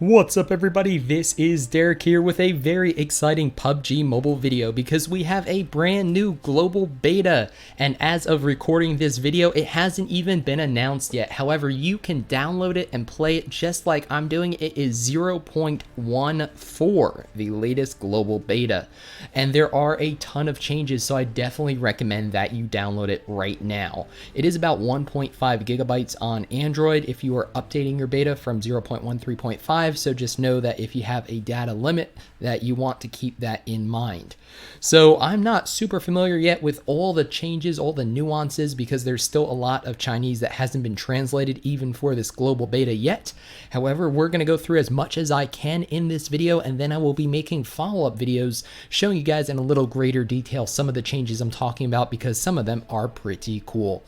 What's up everybody, this is Derek here with a very exciting PUBG Mobile video because we have a brand new global beta, and as of recording this video it hasn't even been announced yet. However, you can download it and play it just like I'm doing. It is 0.14, the latest global beta, and there are a ton of changes, so I definitely recommend that you download it right now. It is about 1.5 gigabytes on Android if you are updating your beta from 0.13.5. So just know that if you have a data limit that you want to keep that in mind. So I'm not super familiar yet with all the changes, all the nuances, because there's still a lot of Chinese that hasn't been translated even for this global beta yet. However, we're going to go through as much as I can in this video, and then I will be making follow-up videos showing you guys in a little greater detail some of the changes I'm talking about, because some of them are pretty cool.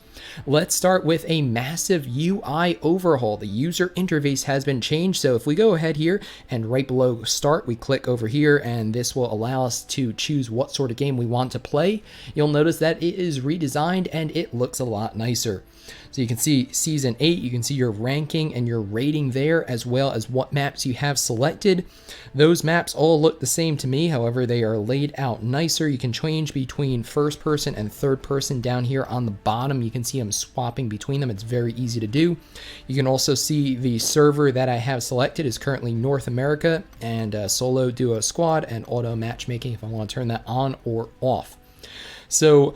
Let's start with a massive UI overhaul. The user interface has been changed, so if we go ahead here and right below start, we click over here, and this will allow us to choose what sort of game we want to play. You'll notice that it is redesigned and it looks a lot nicer. So you can see Season 8, you can see your ranking and your rating there, as well as what maps you have selected. Those maps all look the same to me, however they are laid out nicer. You can change between first person and third person down here on the bottom. You can see I'm swapping between them. It's very easy to do. You can also see the server that I have selected is currently North America, and solo, duo, squad, and auto matchmaking if I want to turn that on or off. So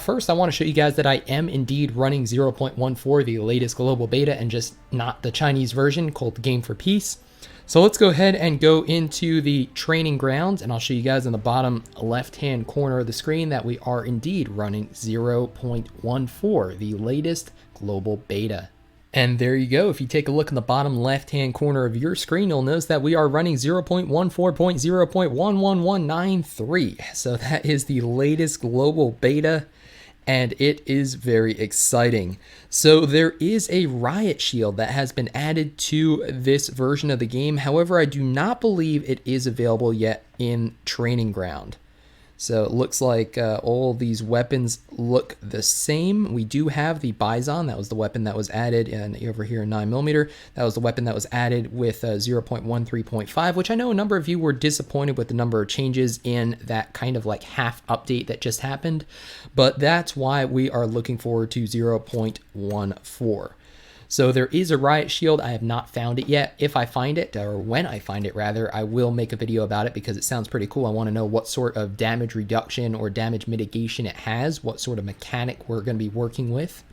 first I want to show you guys that I am indeed running 0.14, the latest global beta, and just not the Chinese version called Game for Peace. So let's go ahead and go into the training grounds, and I'll show you guys in the bottom left hand corner of the screen that we are indeed running 0.14, the latest global beta. And there you go. If you take a look in the bottom left-hand corner of your screen, you'll notice that we are running 0.14.0.11193. So that is the latest global beta, and it is very exciting. So there is a Riot Shield that has been added to this version of the game. However, I do not believe it is available yet in Training Ground. So it looks like all these weapons look the same. We do have the Bison. That was the weapon that was added, and over here in 9mm. That was the weapon that was added with 0.13.5, which I know a number of you were disappointed with the number of changes in that kind of like half update that just happened. But that's why we are looking forward to 0.14. So there is a Riot Shield. I have not found it yet. If I find it, or when I find it rather, I will make a video about it because it sounds pretty cool. I want to know what sort of damage reduction or damage mitigation it has, what sort of mechanic we're going to be working with.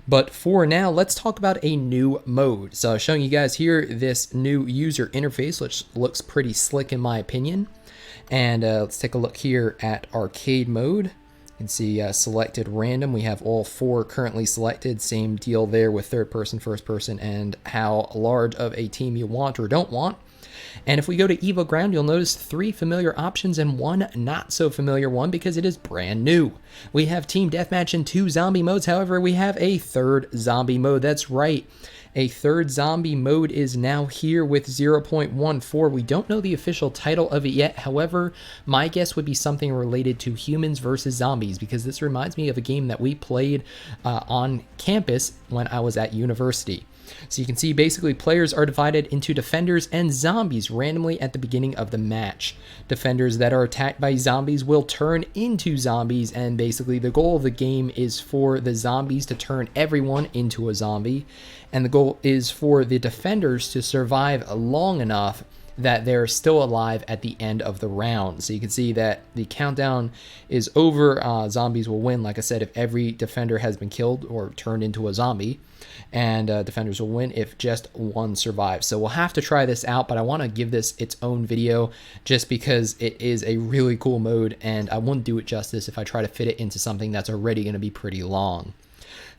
But for now, let's talk about a new mode. So I'm showing you guys here this new user interface, which looks pretty slick in my opinion. And let's take a look here at arcade mode. You can see selected random. We have all 4 currently selected. Same deal there with third person, first person, and how large of a team you want or don't want. And if we go to Evo Ground, you'll notice 3 familiar options and 1 not so familiar one because it is brand new. We have Team Deathmatch and 2 zombie modes. However, we have a 3rd zombie mode. That's right. A 3rd zombie mode is now here with 0.14. We don't know the official title of it yet. However, my guess would be something related to humans versus zombies, because this reminds me of a game that we played on campus when I was at university. So you can see basically players are divided into defenders and zombies randomly at the beginning of the match. Defenders that are attacked by zombies will turn into zombies, and basically the goal of the game is for the zombies to turn everyone into a zombie, and the goal is for the defenders to survive long enough that they're still alive at the end of the round. So you can see that the countdown is over. Zombies will win, like I said, if every defender has been killed or turned into a zombie, and defenders will win if just one survives. So we'll have to try this out, but I want to give this its own video just because it is a really cool mode, and I wouldn't do it justice if I try to fit it into something that's already going to be pretty long.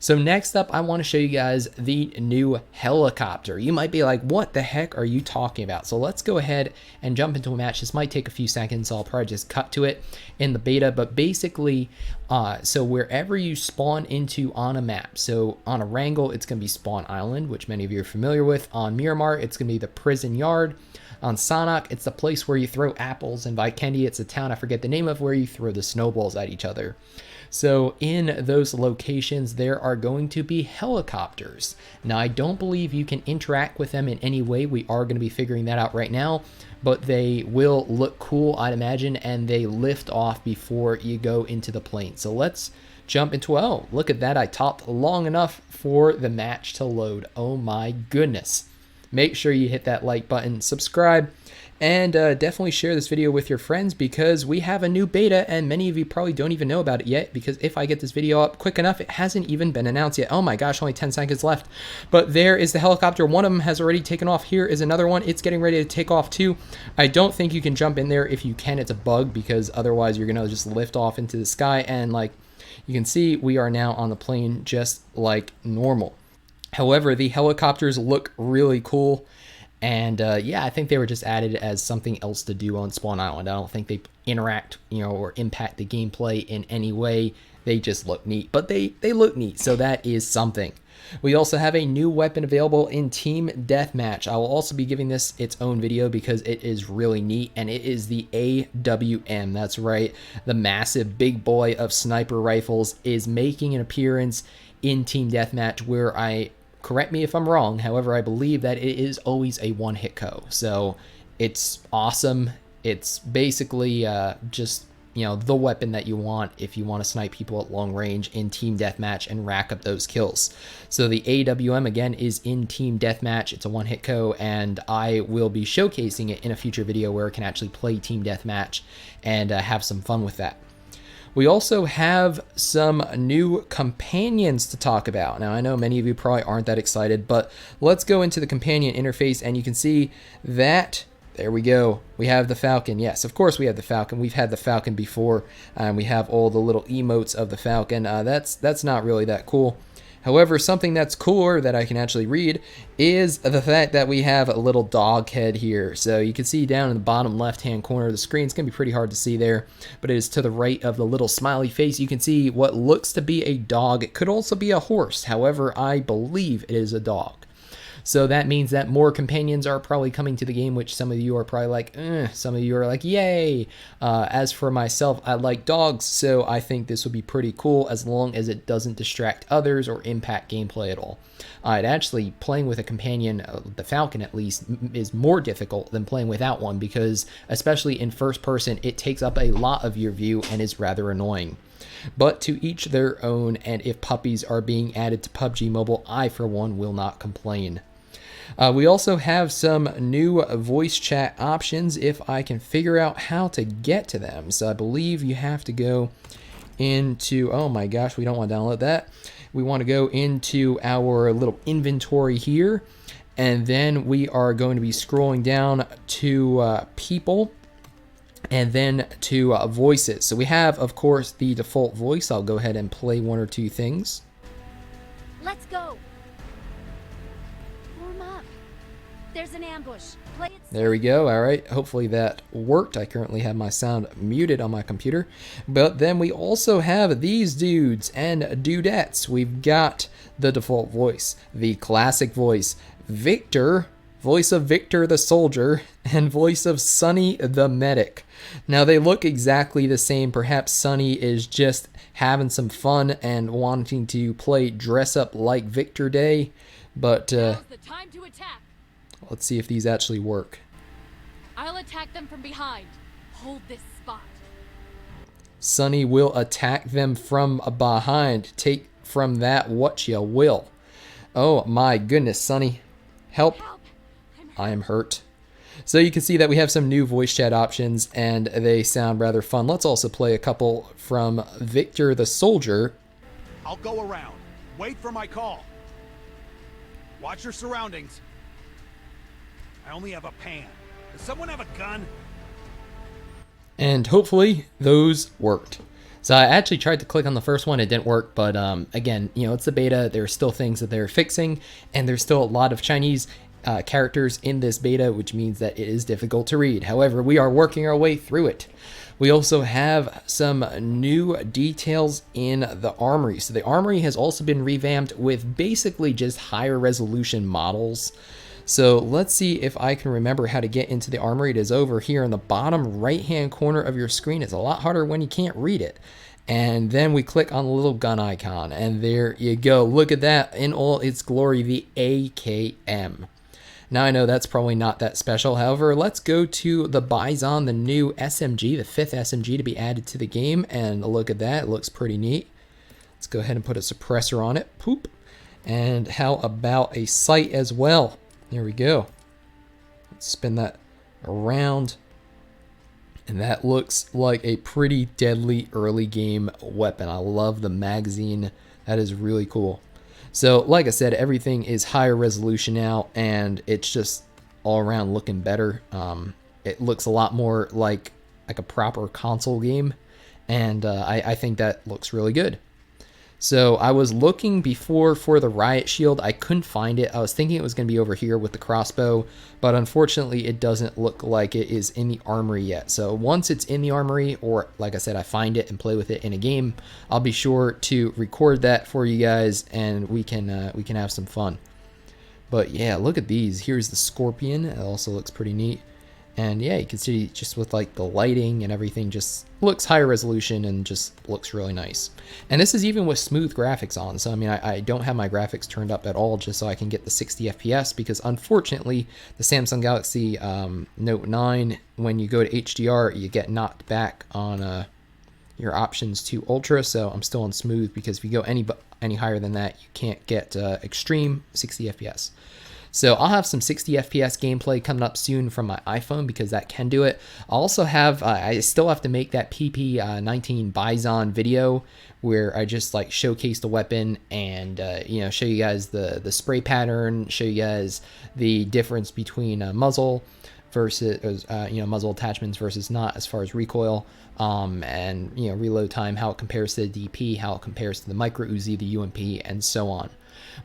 So next up, I want to show you guys the new helicopter. You might be like, what the heck are you talking about? So let's go ahead and jump into a match. This might take a few seconds, so I'll probably just cut to it in the beta. But basically, So wherever you spawn into on a map, so on Erangel, it's going to be Spawn Island, which many of you are familiar with. On Miramar, it's going to be the Prison Yard. On Sanhok, it's the place where you throw apples. And Vikendi, it's a town I forget the name of where you throw the snowballs at each other. So in those locations, there are going to be helicopters. Now, I don't believe you can interact with them in any way. We are going to be figuring that out right now, but they will look cool, I'd imagine, and they lift off before you go into the plane. So let's jump into, oh, look at that. I talked long enough for the match to load. Oh my goodness. Make sure you hit that like button, subscribe, and definitely share this video with your friends because we have a new beta and many of you probably don't even know about it yet because if I get this video up quick enough, it hasn't even been announced yet. Oh my gosh, only 10 seconds left. But there is the helicopter. One of them has already taken off. Here is another one. It's getting ready to take off too. I don't think you can jump in there. If you can, it's a bug because otherwise you're going to just lift off into the sky. And like you can see, we are now on the plane just like normal. However, the helicopters look really cool. And yeah, I think they were just added as something else to do on Spawn Island. I don't think they interact, or impact the gameplay in any way. They just look neat, but they look neat, so that is something. We also have a new weapon available in Team Deathmatch. I will also be giving this its own video because it is really neat, and it is the AWM. That's right, the massive big boy of sniper rifles is making an appearance in Team Deathmatch where correct me if I'm wrong, however, I believe that it is always a one-hit KO. So it's awesome. It's basically just, the weapon that you want if you want to snipe people at long range in Team Deathmatch and rack up those kills. So the AWM, again, is in Team Deathmatch. It's a one-hit KO, and I will be showcasing it in a future video where it can actually play Team Deathmatch and have some fun with that. We also have some new companions to talk about. Now, I know many of you probably aren't that excited, but let's go into the companion interface, and you can see that, there we go, we have the Falcon. Yes, of course we have the Falcon. We've had the Falcon before, and we have all the little emotes of the Falcon. That's not really that cool. However, something that's cooler that I can actually read is the fact that we have a little dog head here. So you can see down in the bottom left-hand corner of the screen, it's going to be pretty hard to see there, but it is to the right of the little smiley face. You can see what looks to be a dog. It could also be a horse. However, I believe it is a dog. So that means that more companions are probably coming to the game, which some of you are probably like, some of you are like, yay. As for myself, I like dogs, so I think this would be pretty cool as long as it doesn't distract others or impact gameplay at all. Actually, playing with a companion, the Falcon at least, is more difficult than playing without one because, especially in first person, it takes up a lot of your view and is rather annoying. But to each their own, and if puppies are being added to PUBG Mobile, I, for one, will not complain. We also have some new voice chat options if I can figure out how to get to them. So I believe you have to go into, oh my gosh, we don't want to download that. We want to go into our little inventory here, and then we are going to be scrolling down to people, and then to voices. So we have, of course, the default voice. I'll go ahead and play one or two things. Let's go. Warm up. There's an ambush. Play it. There we go. All right. Hopefully that worked. I currently have my sound muted on my computer. But then we also have these dudes and dudettes. We've got the default voice, the classic voice, Victor, voice of Victor the soldier, and voice of Sunny the medic. Now they look exactly the same. Perhaps Sunny is just having some fun and wanting to play dress up like Victor Day, but Now's the time to attack. Let's see if these actually work. I'll attack them from behind. Hold this spot. Sunny will attack them from behind. Take from that what you will. Oh my goodness, Sunny. Help. I am hurt. So you can see that we have some new voice chat options and they sound rather fun. Let's also play a couple from Victor the soldier. I'll go around. Wait for my call. Watch your surroundings. I only have a pan. Does someone have a gun? And hopefully those worked. So I actually tried to click on the first one. It didn't work. But again, it's the beta. There are still things that they're fixing. And there's still a lot of Chinese characters in this beta, which means that it is difficult to read. However, we are working our way through it. We also have some new details in the Armory. So the Armory has also been revamped with basically just higher resolution models. So let's see if I can remember how to get into the Armory. It is over here in the bottom right-hand corner of your screen. It's a lot harder when you can't read it. And then we click on the little gun icon, and there you go. Look at that in all its glory, the AKM. Now I know that's probably not that special. However, let's go to the Bison, the new SMG, the 5th SMG to be added to the game. And look at that. It looks pretty neat. Let's go ahead and put a suppressor on it. Poop. And how about a sight as well? There we go. Let's spin that around. And that looks like a pretty deadly early game weapon. I love the magazine. That is really cool. So, like I said, everything is higher resolution now, and it's just all around looking better. It looks a lot more like a proper console game, and I think that looks really good. So I was looking before for the Riot Shield. I couldn't find it. I was thinking it was going to be over here with the crossbow, but unfortunately it doesn't look like it is in the Armory yet. So once it's in the Armory, or like I said, I find it and play with it in a game, I'll be sure to record that for you guys, and we can have some fun. But yeah, look at these. Here's the Scorpion. It also looks pretty neat. And yeah, you can see just with like the lighting and everything, just looks higher resolution and just looks really nice. And this is even with smooth graphics on. So I mean, I don't have my graphics turned up at all just so I can get the 60 FPS, because unfortunately the Samsung Galaxy Note 9, when you go to HDR, you get knocked back on your options to Ultra. So I'm still on smooth, because if you go any higher than that, you can't get extreme 60 FPS. So I'll have some 60 FPS gameplay coming up soon from my iPhone, because that can do it. I also have, I still have to make that PP19 Bison video where I just like showcase the weapon and, you know, show you guys the spray pattern, show you guys the difference between muzzle versus, you know, muzzle attachments versus not, as far as recoil, and, you know, reload time, how it compares to the DP, how it compares to the Micro Uzi, the UMP, and so on.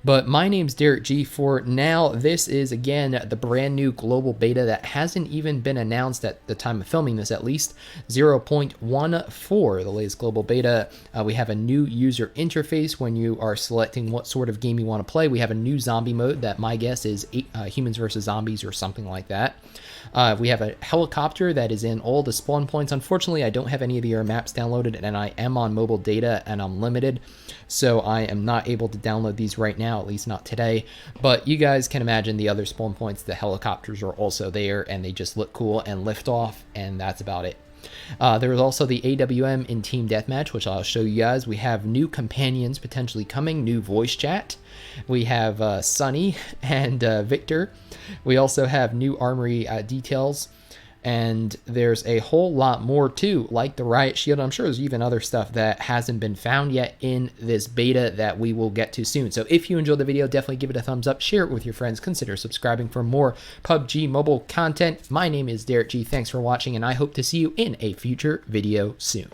But my name's Derek G. For now, this is, again, the brand new global beta that hasn't even been announced at the time of filming this, at least 0.14, the latest global beta. We have a new user interface when you are selecting what sort of game you want to play. We have a new zombie mode that my guess is humans versus zombies or something like that. We have a helicopter that is in all the spawn points. Unfortunately, I don't have any of the maps downloaded, and I am on mobile data and I'm limited, so I am not able to download these right now, at least not today. But you guys can imagine the other spawn points. The helicopters are also there, and they just look cool and lift off, and that's about it. There is also the AWM in Team Deathmatch, which I'll show you guys. We have new companions potentially coming, new voice chat. We have Sunny and Victor. We also have new Armory details. And there's a whole lot more too, like the Riot Shield. I'm sure there's even other stuff that hasn't been found yet in this beta that we will get to soon. So if you enjoyed the video, definitely give it a thumbs up, share it with your friends, consider subscribing for more PUBG Mobile content. My name is Derek G. Thanks for watching, and I hope to see you in a future video soon.